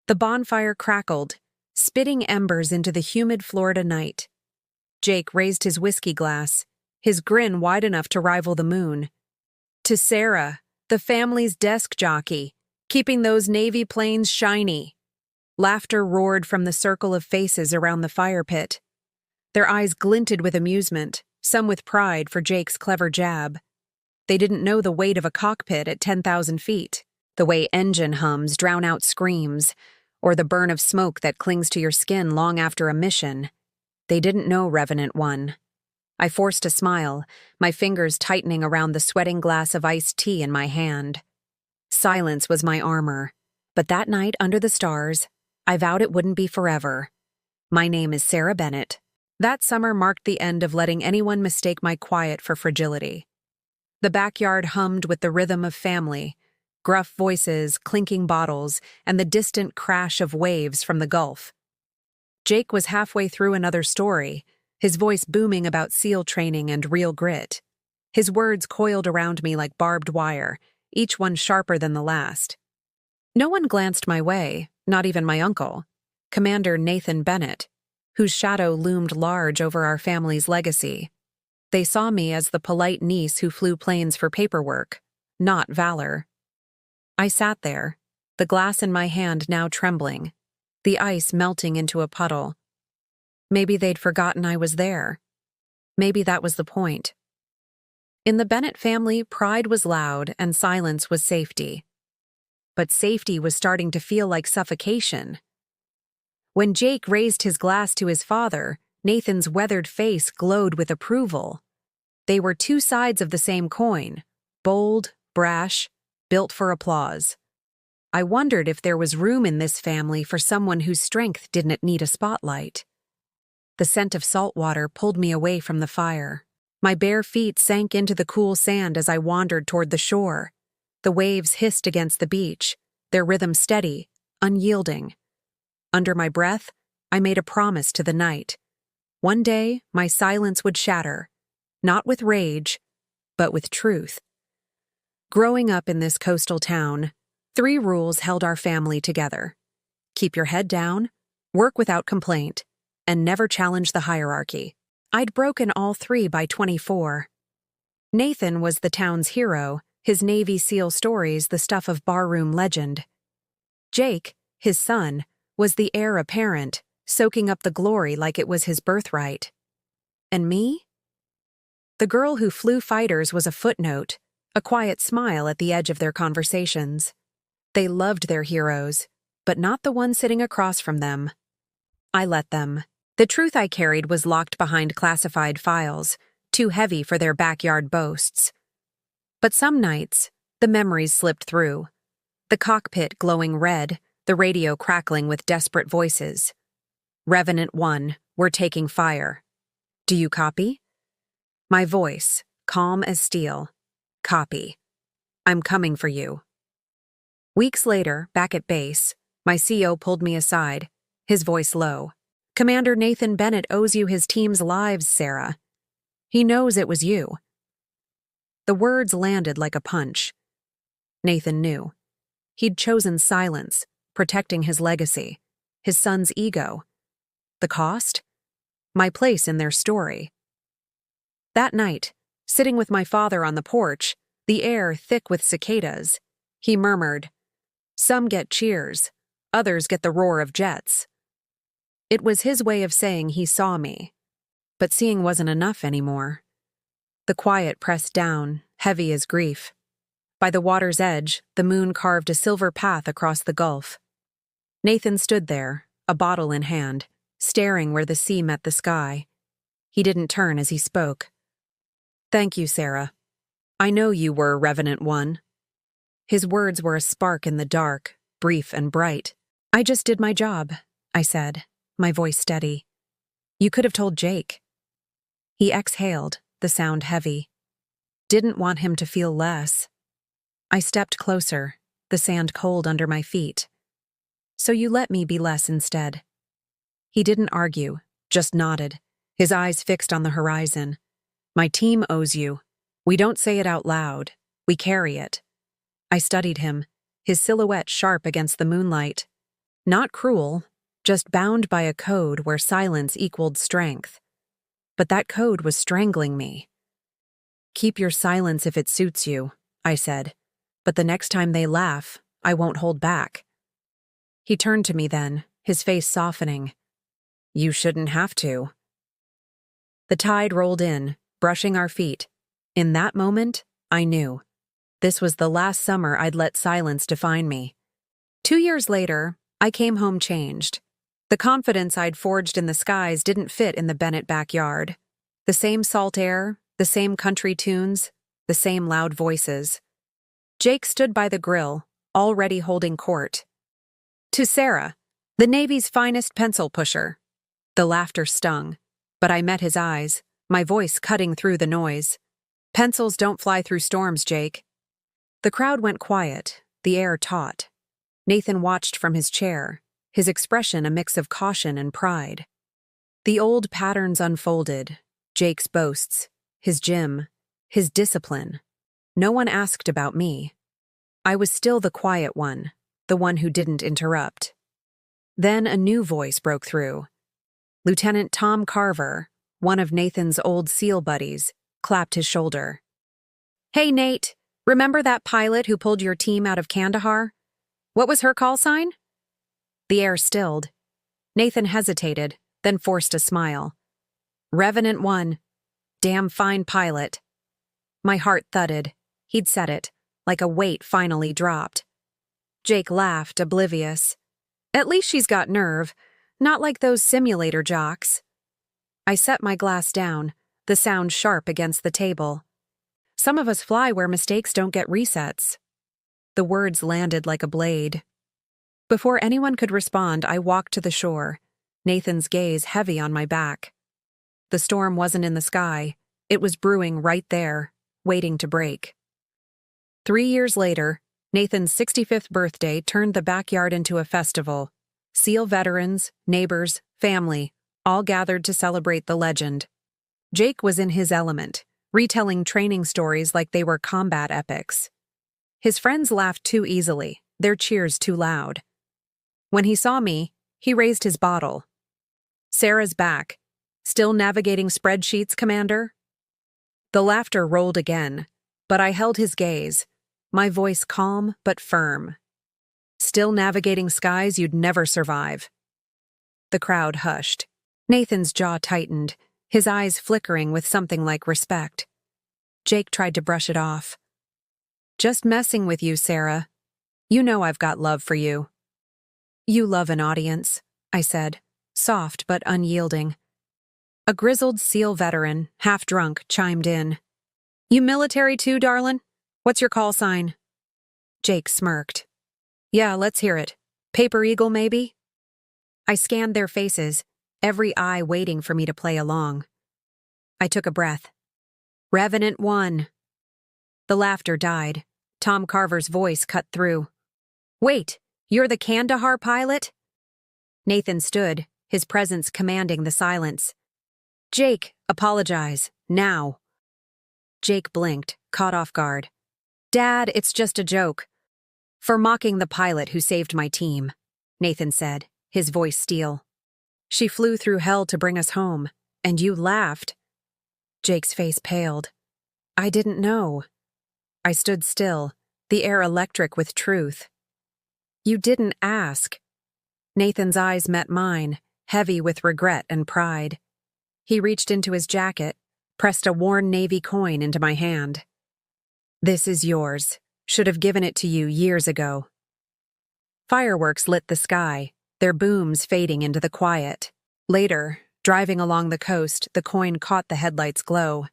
The bonfire crackled, spitting embers into the humid Florida night. Jake raised his whiskey glass, his grin wide enough to rival the moon. To Sarah, the family's desk jockey, keeping those Navy planes shiny. Laughter roared from the circle of faces around the fire pit. Their eyes glinted with amusement, some with pride for Jake's clever jab. They didn't know the weight of a cockpit at 10,000 feet, the way engine hums drown out screams, or the burn of smoke that clings to your skin long after a mission. They didn't know Revenant One. I forced a smile, my fingers tightening around the sweating glass of iced tea in my hand. Silence was my armor, but that night under the stars, I vowed it wouldn't be forever. My name is Sarah Bennett. That summer marked the end of letting anyone mistake my quiet for fragility. The backyard hummed with the rhythm of family, gruff voices, clinking bottles, and the distant crash of waves from the Gulf. Jake was halfway through another story, his voice booming about SEAL training and real grit. His words coiled around me like barbed wire, each one sharper than the last. No one glanced my way, not even my uncle, Commander Nathan Bennett, whose shadow loomed large over our family's legacy. They saw me as the polite niece who flew planes for paperwork, not valor. I sat there, the glass in my hand now trembling, the ice melting into a puddle. Maybe they'd forgotten I was there. Maybe that was the point. In the Bennett family, pride was loud and silence was safety. But safety was starting to feel like suffocation. When Jake raised his glass to his father, Nathan's weathered face glowed with approval. They were two sides of the same coin, bold, brash, built for applause. I wondered if there was room in this family for someone whose strength didn't need a spotlight. The scent of salt water pulled me away from the fire. My bare feet sank into the cool sand as I wandered toward the shore. The waves hissed against the beach, their rhythm steady, unyielding. Under my breath, I made a promise to the night. One day, my silence would shatter, not with rage, but with truth. Growing up in this coastal town, 3 rules held our family together. Keep your head down, work without complaint, and never challenge the hierarchy. I'd broken all 3 by 24. Nathan was the town's hero, his Navy SEAL stories the stuff of barroom legend. Jake, his son, was the heir apparent, soaking up the glory like it was his birthright. And me? The girl who flew fighters was a footnote, a quiet smile at the edge of their conversations. They loved their heroes, but not the one sitting across from them. I let them. The truth I carried was locked behind classified files, too heavy for their backyard boasts. But some nights, the memories slipped through. The cockpit glowing red, the radio crackling with desperate voices. Revenant One, we're taking fire. Do you copy? My voice, calm as steel. Copy. I'm coming for you. Weeks later, back at base, my CO pulled me aside, his voice low. Commander Nathan Bennett owes you his team's lives, Sarah. He knows it was you. The words landed like a punch. Nathan knew. He'd chosen silence, protecting his legacy, his son's ego. The cost? My place in their story. That night, sitting with my father on the porch, the air thick with cicadas, he murmured, "Some get cheers, others get the roar of jets." It was his way of saying he saw me, but seeing wasn't enough anymore. The quiet pressed down, heavy as grief. By the water's edge, the moon carved a silver path across the Gulf. Nathan stood there, a bottle in hand, staring where the sea met the sky. He didn't turn as he spoke. "Thank you, Sarah. I know you were Revenant One." His words were a spark in the dark, brief and bright. "I just did my job," I said, my voice steady. "You could have told Jake." He exhaled, the sound heavy. Didn't want him to feel less. I stepped closer, the sand cold under my feet. "So you let me be less instead." He didn't argue, just nodded, his eyes fixed on the horizon. "My team owes you. We don't say it out loud. We carry it." I studied him, his silhouette sharp against the moonlight. Not cruel, just bound by a code where silence equaled strength. But that code was strangling me. "Keep your silence if it suits you," I said, "but the next time they laugh, I won't hold back." He turned to me then, his face softening. "You shouldn't have to." The tide rolled in, brushing our feet. In that moment, I knew. This was the last summer I'd let silence define me. 2 years later, I came home changed. The confidence I'd forged in the skies didn't fit in the Bennett backyard. The same salt air, the same country tunes, the same loud voices. Jake stood by the grill, already holding court. "To Sarah, the Navy's finest pencil pusher." The laughter stung, but I met his eyes, my voice cutting through the noise. "Pencils don't fly through storms, Jake." The crowd went quiet, the air taut. Nathan watched from his chair, his expression a mix of caution and pride. The old patterns unfolded, Jake's boasts, his gym, his discipline. No one asked about me. I was still the quiet one, the one who didn't interrupt. Then a new voice broke through. Lieutenant Tom Carver, one of Nathan's old SEAL buddies, clapped his shoulder. "Hey, Nate, remember that pilot who pulled your team out of Kandahar? What was her call sign?" The air stilled. Nathan hesitated, then forced a smile. "Revenant One. Damn fine pilot." My heart thudded. He'd said it, like a weight finally dropped. Jake laughed, oblivious. "At least she's got nerve, not like those simulator jocks." I set my glass down, the sound sharp against the table. "Some of us fly where mistakes don't get resets." The words landed like a blade. Before anyone could respond, I walked to the shore, Nathan's gaze heavy on my back. The storm wasn't in the sky, it was brewing right there, waiting to break. 3 years later, Nathan's 65th birthday turned the backyard into a festival. SEAL veterans, neighbors, family, all gathered to celebrate the legend. Jake was in his element, retelling training stories like they were combat epics. His friends laughed too easily, their cheers too loud. When he saw me, he raised his bottle. "Sarah's back. Still navigating spreadsheets, Commander?" The laughter rolled again, but I held his gaze, my voice calm but firm. "Still navigating skies you'd never survive." The crowd hushed. Nathan's jaw tightened, his eyes flickering with something like respect. Jake tried to brush it off. "Just messing with you, Sarah. You know I've got love for you." "You love an audience," I said, soft but unyielding. A grizzled SEAL veteran, half drunk, chimed in. "You military too, darlin'? What's your call sign?" Jake smirked. "Yeah, let's hear it. Paper Eagle, maybe?" I scanned their faces, every eye waiting for me to play along. I took a breath. "Revenant One." The laughter died. Tom Carver's voice cut through. "Wait, you're the Kandahar pilot?" Nathan stood, his presence commanding the silence. "Jake, apologize, now." Jake blinked, caught off guard. "Dad, it's just a joke." "For mocking the pilot who saved my team," Nathan said, his voice steel. "She flew through hell to bring us home, and you laughed." Jake's face paled. "I didn't know." I stood still, the air electric with truth. "You didn't ask." Nathan's eyes met mine, heavy with regret and pride. He reached into his jacket, pressed a worn Navy coin into my hand. "This is yours. Should have given it to you years ago." Fireworks lit the sky, their booms fading into the quiet. Later, driving along the coast, the coin caught the headlights' glow.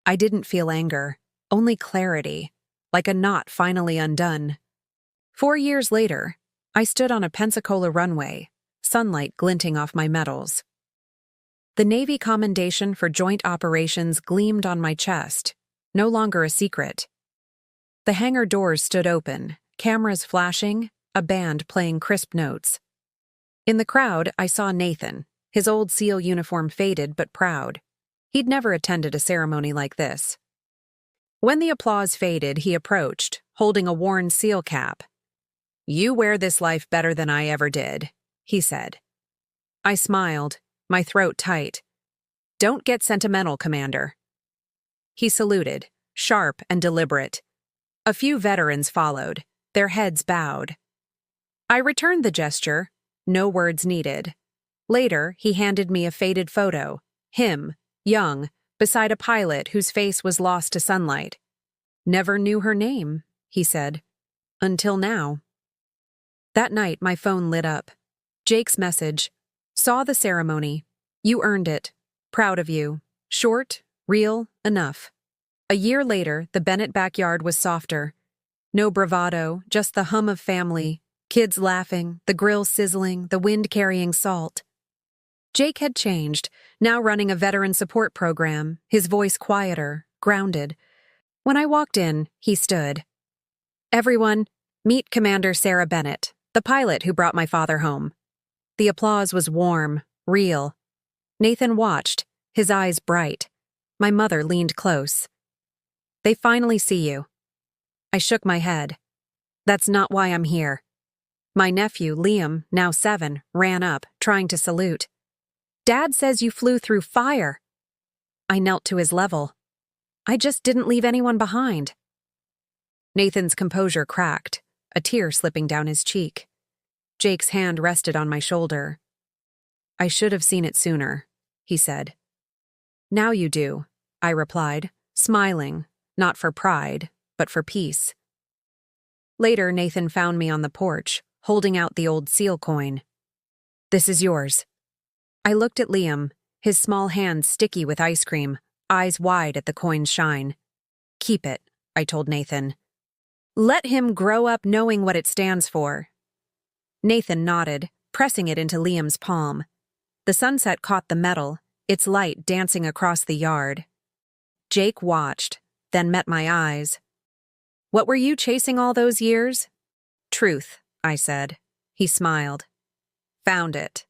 I didn't feel anger, only clarity, like a knot finally undone. 4 years later, I stood on a Pensacola runway, sunlight glinting off my medals. The Navy commendation for joint operations gleamed on my chest, no longer a secret. The hangar doors stood open, cameras flashing, a band playing crisp notes. In the crowd, I saw Nathan, his old SEAL uniform faded but proud. He'd never attended a ceremony like this. When the applause faded, he approached, holding a worn SEAL cap. "You wear this life better than I ever did," he said. I smiled, my throat tight. "Don't get sentimental, Commander." He saluted, sharp and deliberate. A few veterans followed, their heads bowed. I returned the gesture, no words needed. Later, he handed me a faded photo, him, young, beside a pilot whose face was lost to sunlight. "Never knew her name," he said. "Until now." That night, my phone lit up. Jake's message. "Saw the ceremony. You earned it. Proud of you. Short, real, enough." A year later, the Bennett backyard was softer. No bravado, just the hum of family, kids laughing, the grill sizzling, the wind carrying salt. Jake had changed, now running a veteran support program, his voice quieter, grounded. When I walked in, he stood. "Everyone, meet Commander Sarah Bennett, the pilot who brought my father home." The applause was warm, real. Nathan watched, his eyes bright. My mother leaned close. "They finally see you." I shook my head. "That's not why I'm here." My nephew, Liam, now 7, ran up, trying to salute. "Dad says you flew through fire." I knelt to his level. "I just didn't leave anyone behind." Nathan's composure cracked, a tear slipping down his cheek. Jake's hand rested on my shoulder. "I should have seen it sooner," he said. "Now you do," I replied, smiling, not for pride, but for peace. Later, Nathan found me on the porch, holding out the old seal coin. "This is yours." I looked at Liam, his small hands sticky with ice cream, eyes wide at the coin's shine. "Keep it," I told Nathan. "Let him grow up knowing what it stands for." Nathan nodded, pressing it into Liam's palm. The sunset caught the metal, its light dancing across the yard. Jake watched, then met my eyes. "What were you chasing all those years?" "Truth," I said. He smiled. "Found it."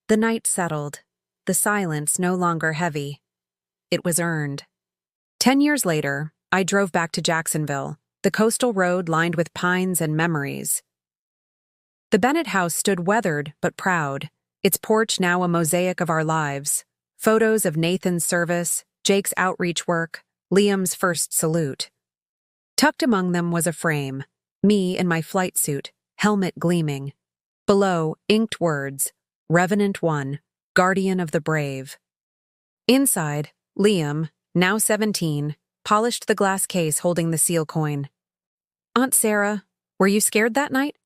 The night settled, the silence no longer heavy. It was earned. 10 years later, I drove back to Jacksonville, the coastal road lined with pines and memories. The Bennett house stood weathered but proud, its porch now a mosaic of our lives. Photos of Nathan's service, Jake's outreach work, Liam's first salute. Tucked among them was a frame, me in my flight suit, helmet gleaming. Below, inked words, Revenant One, guardian of the brave. Inside, Liam, now 17, polished the glass case holding the seal coin. "Aunt Sarah, were you scared that night?"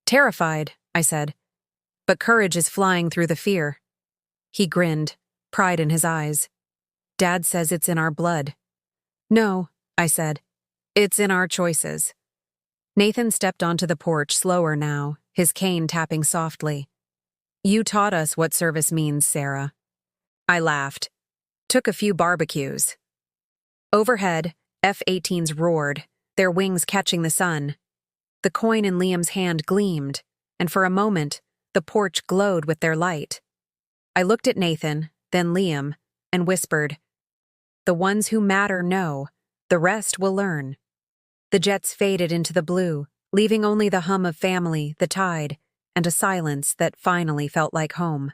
"Terrified," I said. "But courage is flying through the fear." He grinned, pride in his eyes. "Dad says it's in our blood." "No," I said. "It's in our choices." Nathan stepped onto the porch slower now, his cane tapping softly. "You taught us what service means, Sarah." I laughed. Took a few barbecues. Overhead, F-18s roared, their wings catching the sun. The coin in Liam's hand gleamed, and for a moment, the porch glowed with their light. I looked at Nathan, then Liam, and whispered, "The ones who matter know, the rest will learn." The jets faded into the blue, leaving only the hum of family, the tide, and a silence that finally felt like home.